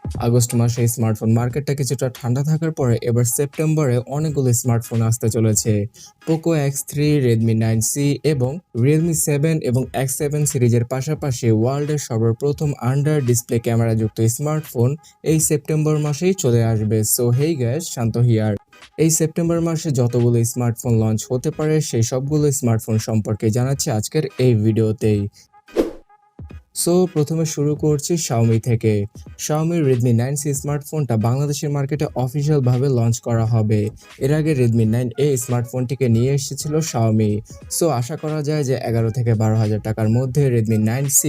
August মাসে smartphone মার্কেটটা কিছুটা ঠান্ডা থাকার পরে এবার সেপ্টেম্বরে অনেকগুলো স্মার্টফোন আসতে চলেছে। পোকো X3, রেডমি 9C এবং রিয়েলমি 7 এবং X7 সিরিজের পাশাপাশি ওয়ার্ল্ডের সর্বপ্রথম আন্ডার ডিসপ্লে ক্যামেরাযুক্ত স্মার্টফোন এই সেপ্টেম্বর মাসেই চলে আসবে। So hey guys, Shanto here. এই সেপ্টেম্বর মাসে যতগুলো স্মার্টফোন লঞ্চ হতে পারে সেই সবগুলো স্মার্টফোন সম্পর্কে জানাচ্ছি আজকের এই ভিডিওতেই। প্রথমে শুরু করছি Xiaomi থেকে। Xiaomi Redmi 9C স্মার্টফোনটা বাংলাদেশের মার্কেটে অফিসিয়ালভাবে লঞ্চ করা হবে। এর আগে Redmi 9A স্মার্টফোনটিকে নিয়ে এসেছিল Xiaomi। আশা করা যায় যে 11 থেকে 12,000 টাকার মধ্যে Redmi 9C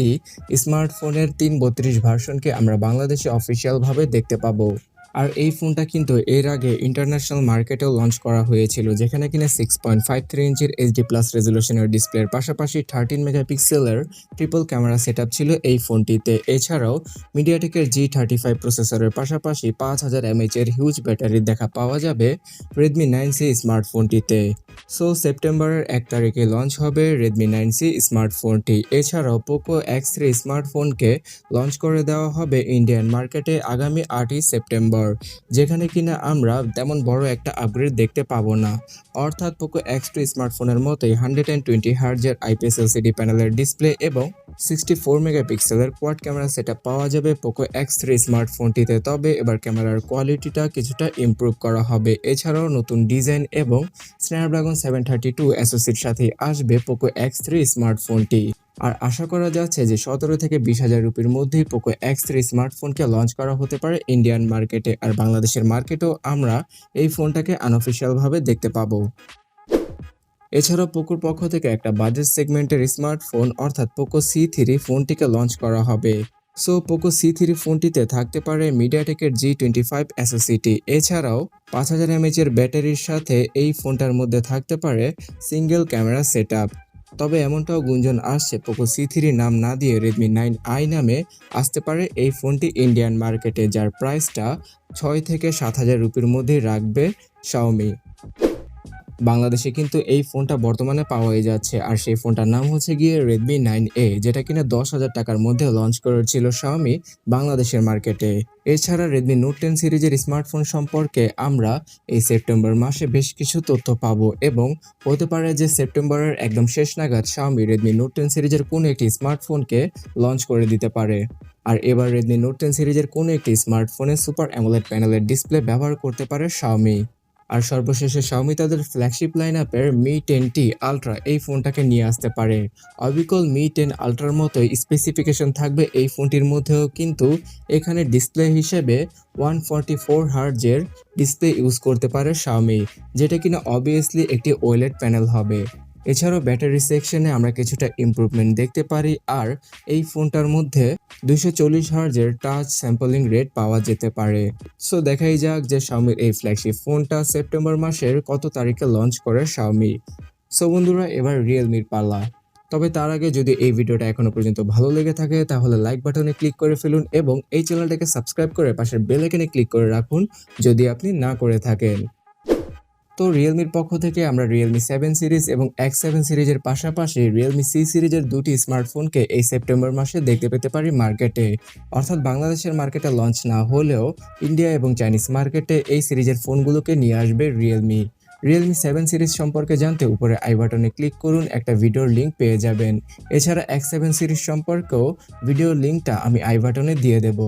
স্মার্টফোনের 332 ভার্সনকে আমরা বাংলাদেশে অফিসিয়ালভাবে দেখতে পাবো। আর এই ফোনটা কিন্তু এর আগে ইন্টারন্যাশনাল মার্কেটেও লঞ্চ করা হয়েছিল, যেখানে কিনা 6.53 ইঞ্চির HD+ রেজুলেশনের ডিসপ্লের পাশাপাশি 13 মেগাপিক্সেলের ট্রিপল ক্যামেরা সেটআপ ছিল এই ফোনটিতে। এছাড়াও মিডিয়াটেকের G35 প্রসেসরের পাশাপাশি 5000 mAh এর হিউজ ব্যাটারি দেখা পাওয়া যাবে Redmi 9C স্মার্টফোনটিতে। সেপ্টেম্বরের 1 তারিখে লঞ্চ হবে Redmi 9C স্মার্টফোনটি। এছাড়াও Poco X3 স্মার্টফোনকে লঞ্চ করে দেওয়া হবে ইন্ডিয়ান মার্কেটে আগামী 8ই সেপ্টেম্বর, যেখানে কিনা আমরা তেমন বড় একটা আপগ্রেড দেখতে পাবো না। অর্থাৎ Poco X2 স্মার্টফোনের মতোই 120 হার্জের IPS LCD প্যানেলের ডিসপ্লে এবং 64 মেগাপিক্সেলের কোয়াড ক্যামেরা সেটআপ পাওয়া যাবে Poco X3 স্মার্টফোনটিতে। তবে এবার ক্যামেরার কোয়ালিটিটা কিছুটা ইমপ্রুভ করা হবে। এছাড়াও নতুন ডিজাইন এবং স্ন্যাপড্রাগন 732 SoCর সাথে আসবে Poco X3 স্মার্টফোনটি। আর আশা করা যাচ্ছে যে 17 থেকে 20,000 রুপির মধ্যেই Poco X3 স্মার্টফোনকে লঞ্চ করা হতে পারে ইন্ডিয়ান মার্কেটে। আর বাংলাদেশের মার্কেটেও আমরা এই ফোনটাকে আনঅফিসিয়ালভাবে দেখতে পাবো। এছাড়াও পোকোর পক্ষ থেকে একটা বাজেট সেগমেন্টের স্মার্টফোন অর্থাৎ Poco C3 ফোনটিকে লঞ্চ করা হবে। Poco C3 ফোনটিতে থাকতে পারে মিডিয়াটেকের G25 SoCটি। এছাড়াও 5000 mAh এর ব্যাটারির সাথে এই ফোনটার মধ্যে থাকতে পারে সিঙ্গেল ক্যামেরা সেটআপ। তবে এমনটাও গুঞ্জন আসছে Poco C3 নাম না দিয়ে Redmi 9i নামে আসতে পারে এই ফোনটি ইন্ডিয়ান মার্কেটে, যার প্রাইসটা 6 থেকে 7,000 রুপির মধ্যেই রাখবে Xiaomi। বাংলাদেশে কিন্তু এই ফোনটা বর্তমানে পাওয়াই যাচ্ছে, আর সেই ফোনটার নাম হচ্ছে গিয়ে Redmi 9A, যেটা কিনা 10,000 টাকার মধ্যে লঞ্চ করেছিল Xiaomi বাংলাদেশের মার্কেটে। এছাড়া Redmi Note 10 সিরিজের স্মার্টফোন সম্পর্কে আমরা এই সেপ্টেম্বর মাসে বেশ কিছু তথ্য পাবো এবং হতে পারে যে সেপ্টেম্বরের একদম শেষ নাগাদ Xiaomi Redmi Note 10 সিরিজের কোনো একটি স্মার্টফোনকে লঞ্চ করে দিতে পারে। আর এবার Redmi Note 10 সিরিজের কোনো একটি স্মার্টফোনে সুপার অ্যামোলেড প্যানেলের ডিসপ্লে ব্যবহার করতে পারে Xiaomi। আর সর্বশেষে Xiaomi তাদের ফ্ল্যাগশিপ লাইনআপের Mi 10T Ultra এই ফোনটাকে নিয়ে আসতে পারে। অবিকল Mi 10 Ultraর মতোই স্পেসিফিকেশন থাকবে এই ফোনটির মধ্যেও, কিন্তু এখানে ডিসপ্লে হিসেবে 144 হার্জের ডিসপ্লে ইউজ করতে পারে Xiaomi, যেটা কিনা অবভিয়াসলি একটি OLED প্যানেল হবে। এছাড়াও ব্যাটারি সেকশনে আমরা কিছুটা ইমপ্রুভমেন্ট দেখতে পারি, আর এই ফোনটার মধ্যে 240 হার্জের টাচ স্যাম্পলিং রেট পাওয়া যেতে পারে। দেখাই যাক যে Xiaomiর এই ফ্ল্যাগশিপ ফোনটা সেপ্টেম্বর মাসের কত তারিখে লঞ্চ করে Xiaomi। বন্ধুরা, এবার রিয়েলমির পালা। তবে তার আগে যদি এই ভিডিওটা এখনো পর্যন্ত ভালো লেগে থাকে তাহলে লাইক বাটনে ক্লিক করে ফেলুন এবং এই চ্যানেলটাকে সাবস্ক্রাইব করে পাশের বেল আইকনে ক্লিক করে রাখুন যদি আপনি না করে থাকেন। রিয়েলমির পক্ষ থেকে আমরা Realme 7 সিরিজ এবং X7 সিরিজের পাশাপাশি Realme C সিরিজের দুটি স্মার্টফোনকে এই সেপ্টেম্বর মাসে দেখতে পেতে পারি মার্কেটে। অর্থাৎ বাংলাদেশের মার্কেটে লঞ্চ না হলেও ইন্ডিয়া এবং চাইনিজ মার্কেটে এই সিরিজের ফোনগুলোকে নিয়ে আসবে Realme। Realme 7 সিরিজ সম্পর্কে জানতে উপরে আই বাটনে ক্লিক করুন, একটা ভিডিওর লিঙ্ক পেয়ে যাবেন। এছাড়া X7 সিরিজ সম্পর্কেও ভিডিওর লিঙ্কটা আমি আই বাটনে দিয়ে দেব।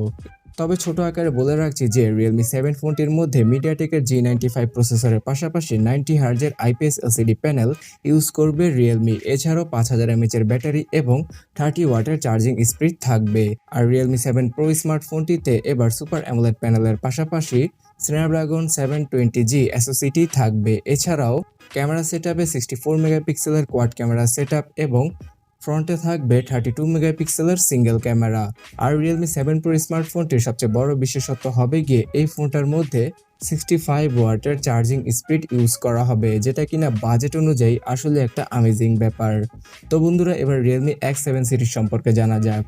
তবে ছোট আকারে বলে রাখছি যে Realme 7 ফোনটির মধ্যে মিডিয়াটেকের G95 প্রসেসরের পাশাপাশি 90 হার্জের IPS LCD প্যানেল ইউজ করবে Realme। এছাড়াও 5000 mAh এর ব্যাটারি এবং 30 ওয়াটের চার্জিং স্পিড থাকবে। আর Realme 7 Pro স্মার্টফোনটিতে এবার সুপার অ্যামোলেড প্যানেলের পাশাপাশি স্ন্যাপড্রাগন 720G SoCটি থাকবে। এছাড়াও ক্যামেরা সেটআপে 64 মেগাপিক্সেলের কোয়াড ক্যামেরা সেটআপ এবং ফ্রন্টে থাকবে 32 মেগাপিক্সেলের সিঙ্গেল ক্যামেরা। আর Realme 7 Pro স্মার্টফোনটির সবচেয়ে বড় বিশেষত্ব হবে গিয়ে এই ফোনটার মধ্যে 65 ওয়াটের চার্জিং স্পিড ইউজ করা হবে, যেটা কিনা বাজেট অনুযায়ী আসলে একটা অ্যামেজিং ব্যাপার। বন্ধুরা, এবার Realme X7 সিরিজ সম্পর্কে জানা যাক।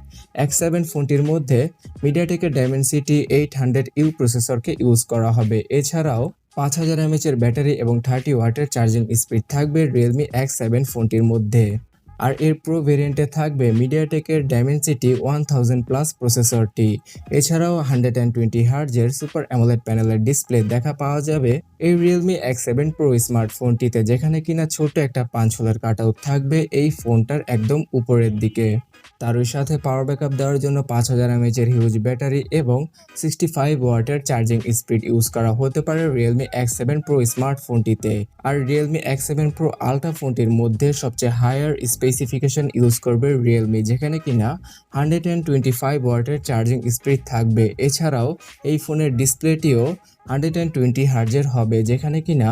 X7 ফোনটির মধ্যে মিডিয়াটেকের Dimensity 800U প্রসেসরকে ইউজ করা হবে। এছাড়াও 5000 mAh এর ব্যাটারি এবং 30 ওয়াটের চার্জিং স্পিড থাকবে Realme X7 ফোনটির মধ্যে। আর এর প্রো ভেরিয়েন্টে থাকবে মিডিয়াটেকের ডাইমেনসিটি 1000 প্লাস প্রসেসরটি। এছাড়াও 120 হার্জের সুপার অ্যামোলেড প্যানেলের ডিসপ্লে দেখা পাওয়া যাবে এই রিয়েলমি X7 প্রো স্মার্টফোনটিতে, যেখানে কিনা ছোট একটা পাঁচ হোলের কাটআউট থাকবে এই ফোনটার একদম উপরের দিকে। তার ওই সাথে পাওয়ার ব্যাকআপ দেওয়ার জন্য 5000 এমএএচের হিউজ ব্যাটারি এবং 65 ওয়াটের চার্জিং স্পিড ইউজ করা হতে পারে রিয়েলমি X7 প্রো স্মার্টফোনটিতে। আর রিয়েলমি X7 প্রো আলট্রা ফোনটির মধ্যে সবচেয়ে হায়ার স্পেসিফিকেশন ইউজ করবে রিয়েলমি, যেখানে কিনা 125 ওয়াটের চার্জিং স্পিড থাকবে। এছাড়াও এই ফোনের ডিসপ্লেটিও 120 হার্জের হবে, যেখানে কিনা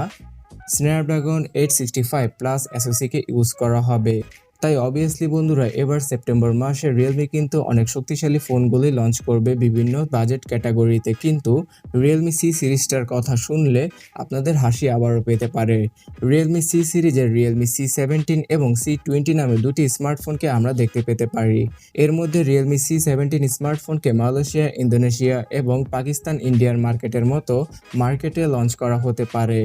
স্ন্যাপড্রাগন 865 প্লাস এসওসিকে ইউজ করা হবে। তাই অবভিয়াসলি বন্ধুরা, এবার সেপ্টেম্বর মাসে রিয়েলমি কিন্তু অনেক শক্তিশালী ফোনগুলি লঞ্চ করবে বিভিন্ন বাজেট ক্যাটাগরিতে, কিন্তু রিয়েলমি সি সিরিজটার কথা শুনলে আপনাদের হাসি আবারও পেতে পারে। রিয়েলমি সি সিরিজের রিয়েলমি C17 এবং C20 নামে দুটি স্মার্টফোনকে আমরা দেখতে পেতে পারি। এর মধ্যে রিয়েলমি C17 স্মার্টফোনকে মালয়েশিয়া, ইন্দোনেশিয়া এবং পাকিস্তান, ইন্ডিয়ার মার্কেটের মতো মার্কেটে লঞ্চ করা হতে পারে।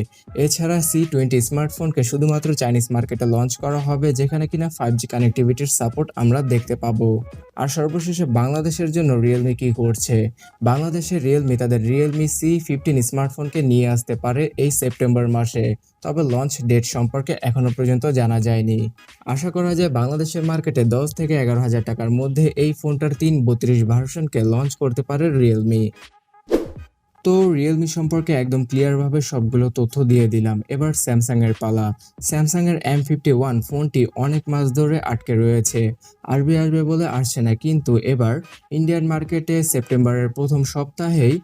এছাড়া C20 স্মার্টফোনকে শুধুমাত্র চাইনিজ মার্কেটে লঞ্চ করা হবে, যেখানে কিনা 5G কানেক্টিভিটির সাপোর্ট আমরা দেখতে পাবো। আর সর্বশেষে বাংলাদেশের জন্য রিয়েলমি কি করছে? বাংলাদেশে রিয়েলমি তাদের রিয়েলমি C15 স্মার্টফোনকে নিয়ে আসতে পারে এই সেপ্টেম্বর মাসে, তবে লঞ্চ ডেট সম্পর্কে এখনো পর্যন্ত জানা যায়নি। আশা করা যায় বাংলাদেশের মার্কেটে 10 থেকে 11,000 টাকার মধ্যে এই ফোনটার 332 ভার্সনকে লঞ্চ করতে পারে রিয়েলমি। তো রিয়েলমি সম্পর্কে একদম ক্লিয়ারভাবে সবগুলো তথ্য দিয়ে দিলাম। এবার স্যামসাংয়ের পালা। স্যামসাংয়ের M51 ফোনটি অনেক মাস ধরে আটকে রয়েছে, আসবে আসবে বলে আসছে না, কিন্তু এবার ইন্ডিয়ান মার্কেটে সেপ্টেম্বরের প্রথম সপ্তাহেই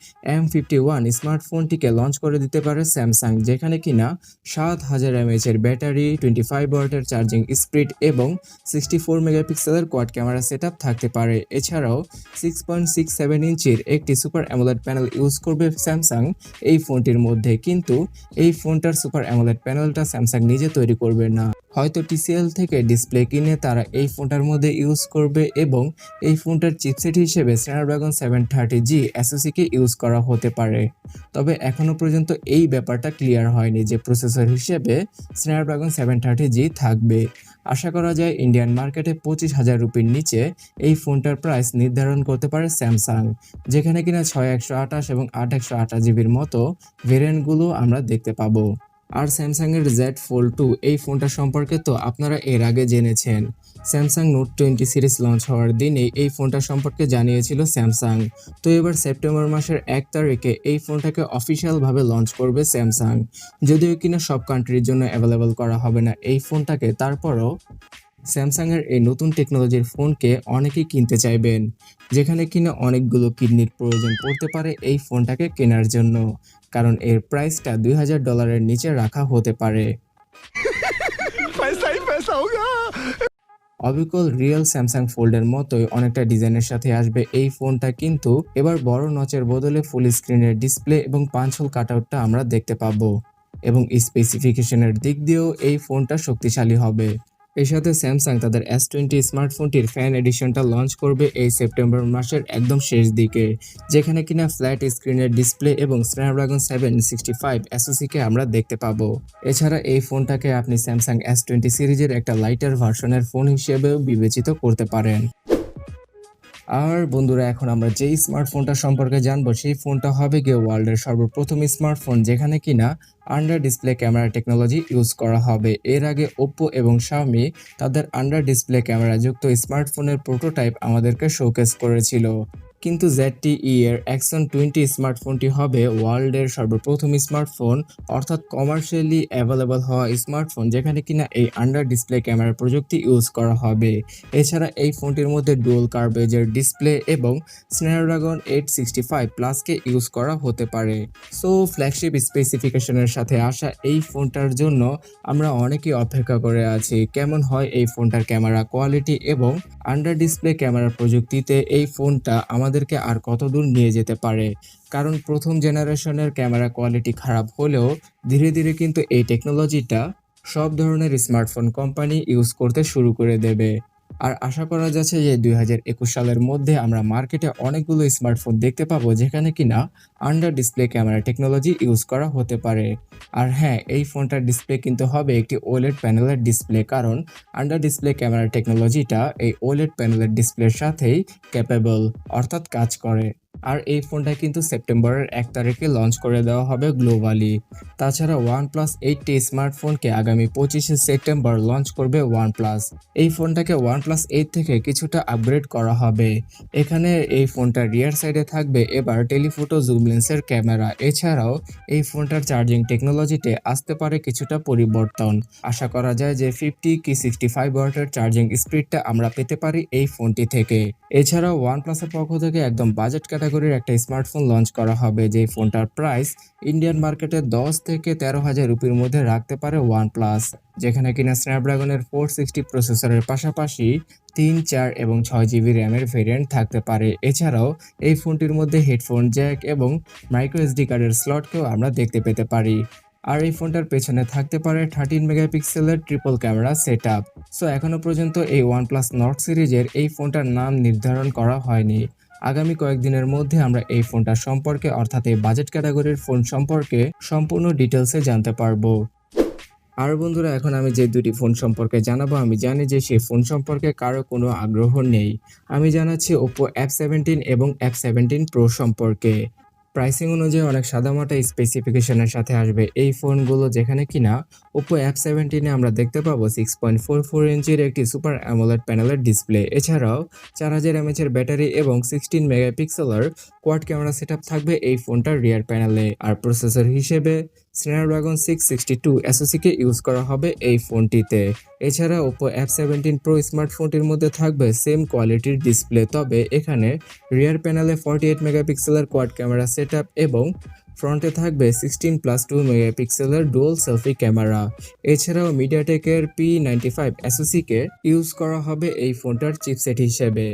M51 স্মার্টফোনটিকে লঞ্চ করে দিতে পারে স্যামসাং, যেখানে কিনা 7000 এমএএচের ব্যাটারি, 25 ওয়াটের চার্জিং স্পিড এবং 64 মেগাপিক্সেলের কোয়াড ক্যামেরা সেটআপ থাকতে পারে। এছাড়াও 6.67 ইঞ্চির একটি সুপার অ্যামোলেড প্যানেল ইউজ করবে স্যামসাং এই ফোনটির মধ্যে, কিন্তু এই ফোনটার সুপার অ্যামোলেড প্যানেলটা স্যামসাং নিজে তৈরি করবে না, হয়তো TCL থেকে ডিসপ্লে কিনে তারা এই ফোনটার মধ্যে ইউজ করবে এবং এই ফোনটার চিপসেট হিসেবে স্ন্যাপড্রাগন 730G SoC-কে ইউজ করা হতে পারে। তবে এখনো পর্যন্ত এই ব্যাপারটা ক্লিয়ার হয়নি যে প্রসেসর হিসেবে স্ন্যাপড্রাগন 730G থাকবে। আশা করা যায় ইন্ডিয়ান মার্কেটে 25,000 রুপির নিচে এই ফোনটার প্রাইস নির্ধারণ করতে পারে স্যামসাং, যেখানে কিনা 6128 এবং 8128 জিবির মতো ভেরিয়েন্টগুলো আমরা দেখতে পাবো। আর স্যামসাংয়ের Z Fold 2 এই ফোনটা সম্পর্কে তো আপনারা এর আগে জেনেছেন। স্যামসাং নোট 20 সিরিজ লঞ্চ হওয়ার দিনেই এই ফোনটা সম্পর্কে জানিয়েছিল স্যামসাং। তো এবার সেপ্টেম্বর মাসের 1 তারিখে এই ফোনটাকে অফিসিয়ালভাবে লঞ্চ করবে স্যামসাং। যদিও কিনা সব কান্ট্রির জন্য অ্যাভেলেবল করা হবে না এই ফোনটাকে, তারপরও স্যামসাংয়ের এই নতুন টেকনোলজির ফোনকে অনেকেই কিনতে চাইবেন, যেখানে কিনা অনেকগুলো কিডনির প্রয়োজন পড়তে পারে এই ফোনটাকে কেনার জন্য, কারণ এর প্রাইসটা $2000 নিচে রাখা হতে পারে। অবিকল রিয়েল স্যামসাং ফোল্ডের মতোই অনেকটা ডিজাইনের সাথে আসবে এই ফোনটা, কিন্তু এবার বড় নচের বদলে ফুল স্ক্রিনের ডিসপ্লে এবং পাঁচ হোল কাটআউটটা আমরা দেখতে পাবো, এবং স্পেসিফিকেশনের দিক দিয়েও এই ফোনটা শক্তিশালী হবে। এর সাথে স্যামসাং তাদের S20 স্মার্টফোনটির ফ্যান এডিশনটা লঞ্চ করবে এই সেপ্টেম্বর মাসের একদম শেষ দিকে, যেখানে কিনা ফ্ল্যাট স্ক্রিনের ডিসপ্লে এবং স্ন্যাপড্রাগন 765 SoC-কে আমরা দেখতে পাবো। এছাড়া এই ফোনটাকে আপনি স্যামসাং S20 সিরিজের একটা লাইটার ভার্সনের ফোন হিসেবেও বিবেচিত করতে পারেন। আর বন্ধুরা, এখন আমরা যেই স্মার্টফোনটা সম্পর্কে জানবো সেই ফোনটা হবে গিয়ে ওয়ার্ল্ডের সর্বপ্রথম স্মার্টফোন, যেখানে কিনা under display camera technology use করা হবে। এর আগে ওপ্পো এবং শাওমি তাদের আন্ডার ডিসপ্লে ক্যামেরা যুক্ত স্মার্টফোনের প্রোটোটাইপ আমাদেরকে শোকেস করেছিল, কিন্তু ZTE এর Axon 20 স্মার্টফোনটি হবে ওয়ার্ল্ডের সর্বপ্রথম স্মার্টফোন, অর্থাৎ কমার্শিয়ালি অ্যাভেলেবল হওয়া স্মার্টফোন, যেখানে কিনা এই আন্ডার ডিসপ্লে ক্যামেরা প্রযুক্তি ইউজ করা হবে। এছাড়া এই ফোনটির মধ্যে ডুয়াল কার্ভেজের ডিসপ্লে এবং স্ন্যাপড্রাগন 865 প্লাসকে ইউজ করা হতে পারে। সো ফ্ল্যাগশিপ স্পেসিফিকেশনের সাথে আসা এই ফোনটার জন্য আমরা অনেকেই অপেক্ষা করে আছি কেমন হয় এই ফোনটার ক্যামেরা কোয়ালিটি, এবং আন্ডার ডিসপ্লে ক্যামেরা প্রযুক্তিতে এই ফোনটা আমাদেরকে আর কত দূর নিয়ে যেতে পারে। কারণ প্রথম জেনারেশনের ক্যামেরা কোয়ালিটি খারাপ হলেও ধীরে ধীরে কিন্তু এই টেকনোলজিটা সব ধরনের স্মার্টফোন কোম্পানি ইউজ করতে শুরু করে দেবে। আর আশা করা যাচ্ছে যে 2021 সালের মধ্যে আমরা মার্কেটে অনেকগুলো স্মার্টফোন দেখতে পাবো যেখানে কিনা under display camera technology use করা হতে পারে। আর হ্যাঁ, এই ফোনটার ডিসপ্লে কিন্তু হবে একটি ওলেড প্যানেলের ডিসপ্লে, কারণ আন্ডার ডিসপ্লে ক্যামেরা টেকনোলজিটা এই ওলেড প্যানেলের ডিসপ্লের সাথেই ক্যাপেবল, অর্থাৎ কাজ করে। আর এই ফোনটা কিন্তু সেপ্টেম্বরের 1 তারিখে লঞ্চ করে দেওয়া হবে গ্লোবালি। তাছাড়া OnePlus 8T স্মার্টফোনকে আগামী 25শে সেপ্টেম্বর লঞ্চ করবে OnePlus। এই ফোনটাকে OnePlus 8 থেকে কিছুটা আপগ্রেড করা হবে। এখানে এই ফোনটার রিয়ার সাইডে থাকবে এবার টেলিফোটো জুম লেন্সের ক্যামেরা। এছাড়াও এই ফোনটার চার্জিং টেকনোলজিতে আসতে পারে কিছুটা পরিবর্তন। আশা করা যায় যে 50 কি 65 ওয়াটের চার্জিং স্পিডটা আমরা পেতে পারি এই ফোনটি থেকে। এছাড়াও OnePlus-এর পক্ষ থেকে একদম বাজেট ক্যাটাগরির একটা স্মার্টফোন লঞ্চ করা হবে, যেই ফোনটার প্রাইস ইন্ডিয়ান মার্কেটে 10 থেকে 13,000 রুপির মধ্যে রাখতে পারে OnePlus, যেখানে কিনা স্ন্যাপড্রাগনের 460 প্রসেসরের পাশাপাশি 3, 4 এবং 6 জিবি র্যামের ভেরিয়েন্ট থাকতে পারে। এছাড়াও এই ফোনটির মধ্যে হেডফোন জ্যাক এবং মাইক্রো এসডি কার্ডের স্লটকেও আমরা দেখতে পেতে পারি। আর এই ফোনটার পেছনে থাকতে পারে 13 মেগাপিক্সেলের ট্রিপল ক্যামেরা সেটআপ। সো এখনো পর্যন্ত এই OnePlus Nord সিরিজের এই ফোনটার নাম নির্ধারণ করা হয়নি। আগামী কয়েকদিনের মধ্যে আমরা এই ফোনটা সম্পর্কে, অর্থাৎ এই বাজেট ক্যাটাগরির ফোন সম্পর্কে সম্পূর্ণ ডিটেলসে জানতে পারবো। আর বন্ধুরা, এখন আমি যে দুটি ফোন সম্পর্কে জানাবো, আমি জানি যে সেই ফোন সম্পর্কে কারো কোনো আগ্রহ নেই। আমি জানাচ্ছি Oppo F17 এবং F17 Pro সম্পর্কে। প্রাইসিং অনুযায়ী অনেক সাদামাটা স্পেসিফিকেশনের সাথে আসবে এই ফোনগুলো, যেখানে কিনা Oppo F17 এ আমরা দেখতে পাবো 6.44 ইঞ্চির একটি সুপার অ্যামোলেড প্যানেলের ডিসপ্লে। এছাড়াও 4000 mAh এর ব্যাটারি এবং 16 মেগাপিক্সেলের কোয়াড ক্যামেরা সেটআপ থাকবে এই ফোনটার রিয়ার প্যানেলে। আর প্রসেসর হিসেবে স্ন্যাপড্রাগন 662 SoC-কে ইউজ করা হবে এই ফোনটিতে। এছাড়া Oppo F17 Pro স্মার্টফোনটির মধ্যে থাকবে সেম কোয়ালিটির ডিসপ্লে, তবে এখানে রিয়ার প্যানেলে 48 মেগাপিক্সেলের কোয়াড ক্যামেরা সেটআপ এবং ফ্রন্টে থাকবে 16+2 মেগাপিক্সেলের ডুয়াল সেলফি ক্যামেরা। এছাড়াও মিডিয়াটেকের P95 SoC-কে ইউজ করা হবে এই ফোনটার চিপসেট হিসেবে।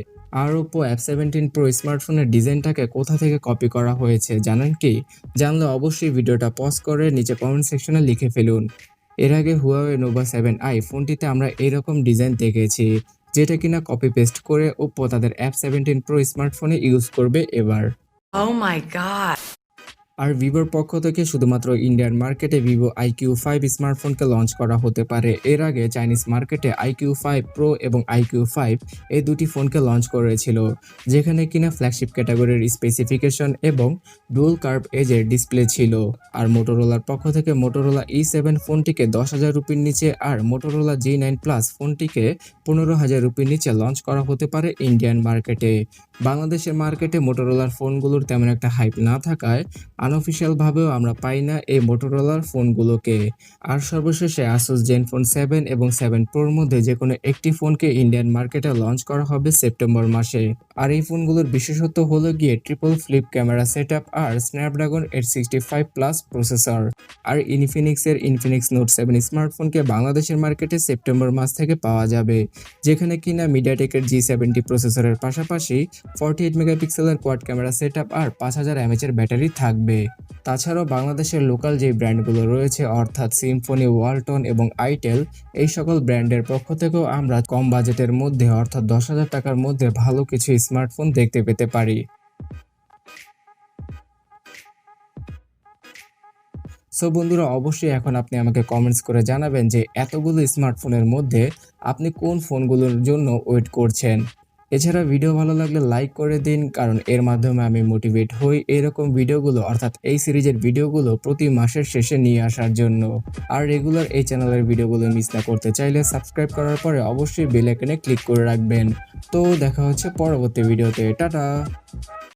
আর Oppo F17 Pro স্মার্টফোনের ডিজাইনটাকে কোথা থেকে কপি করা হয়েছে জানেন কি? জানলে অবশ্যই ভিডিওটা পজ করে নিচে কমেন্ট সেকশনে লিখে ফেলুন। এর আগে Huawei Nova 7i ফোনটিতে আমরা এরকম ডিজাইন দেখেছি, যেটা কিনা কপি পেস্ট করে Oppo তাদের F17 Pro স্মার্টফোনে ইউজ করবে এবার। Oh my God. আর ভিভোর পক্ষ থেকে শুধুমাত্র ইন্ডিয়ান মার্কেটে Vivo iQOO 5 স্মার্টফোনকে লঞ্চ করা হতে পারে। এর আগে চাইনিজ মার্কেটে iQOO 5 Pro এবং iQOO 5 এই দুটি ফোনকে লঞ্চ করেছিল, যেখানে কিনা ফ্ল্যাগশিপ ক্যাটাগরির স্পেসিফিকেশন এবং ডুয়াল কার্ভ এজের ডিসপ্লে ছিল। আর মোটোরোলার পক্ষ থেকে মোটোরোলা E7 ফোনটিকে 10,000 রুপির নিচে আর মোটোরোলা G9 Plus ফোনটিকে 15,000 রুপির নিচে লঞ্চ করা হতে পারে ইন্ডিয়ান মার্কেটে। বাংলাদেশের মার্কেটে মোটোরোলার ফোনগুলোর তেমন একটা হাইপ না থাকায় আনঅফিশিয়াল ভাবেও আমরা পাই না এই মোটোরোলার ফোনগুলোকে। আর সর্বশেষে Asus Zenfone 7 এবং 7 Proর মধ্যে যে কোনো একটি ফোনকে ইন্ডিয়ান মার্কেটে লঞ্চ করা হবে সেপ্টেম্বর মাসে। আর এই ফোনগুলোর বিশেষত্ব হলো গিয়ে ট্রিপল ফ্লিপ ক্যামেরা সেটআপ আর স্ন্যাপড্রাগন 865+ প্রসেসর। আর ইনফিনিক্সের Infinix Note 7 স্মার্টফোনকে বাংলাদেশের মার্কেটে সেপ্টেম্বর মাস থেকে পাওয়া যাবে, যেখানে কিনা মিডিয়াটেকের G70 প্রসেসরের পাশাপাশি 48 মেগাপিক্সেলের কোয়াড ক্যামেরা সেটআপ আর 5000 mAh এর ব্যাটারি থাকবে। তাছাড়াও বাংলাদেশের লোকাল যে ব্র্যান্ডগুলো রয়েছে, অর্থাৎ সিম্ফনি, ওয়ালটন এবং আইটেল, এই সকল ব্র্যান্ডের পক্ষ থেকেও আমরা কম বাজেটের মধ্যে, অর্থাৎ 10,000 টাকার মধ্যে ভালো কিছু স্মার্টফোন দেখতে পেতে পারি। সো বন্ধুরা, অবশ্যই এখন আপনি আমাকে কমেন্টস করে জানাবেন যে এতগুলো স্মার্টফোনের মধ্যে আপনি কোন ফোনগুলোর জন্য ওয়েট করছেন। এছাড়া ভিডিও ভালো লাগলে লাইক করে দিন, কারণ এর মাধ্যমে আমি মোটিভেট হই এরকম ভিডিওগুলো, অর্থাৎ এই সিরিজের ভিডিওগুলো প্রতি মাসের শেষে নিয়ে আসার জন্য। আর রেগুলার এই চ্যানেলের ভিডিওগুলো মিস না করতে চাইলে সাবস্ক্রাইব করার পরে অবশ্যই বেল আইকনে ক্লিক করে রাখবেন। তো দেখা হচ্ছে পরবর্তী ভিডিওতে। টাটা।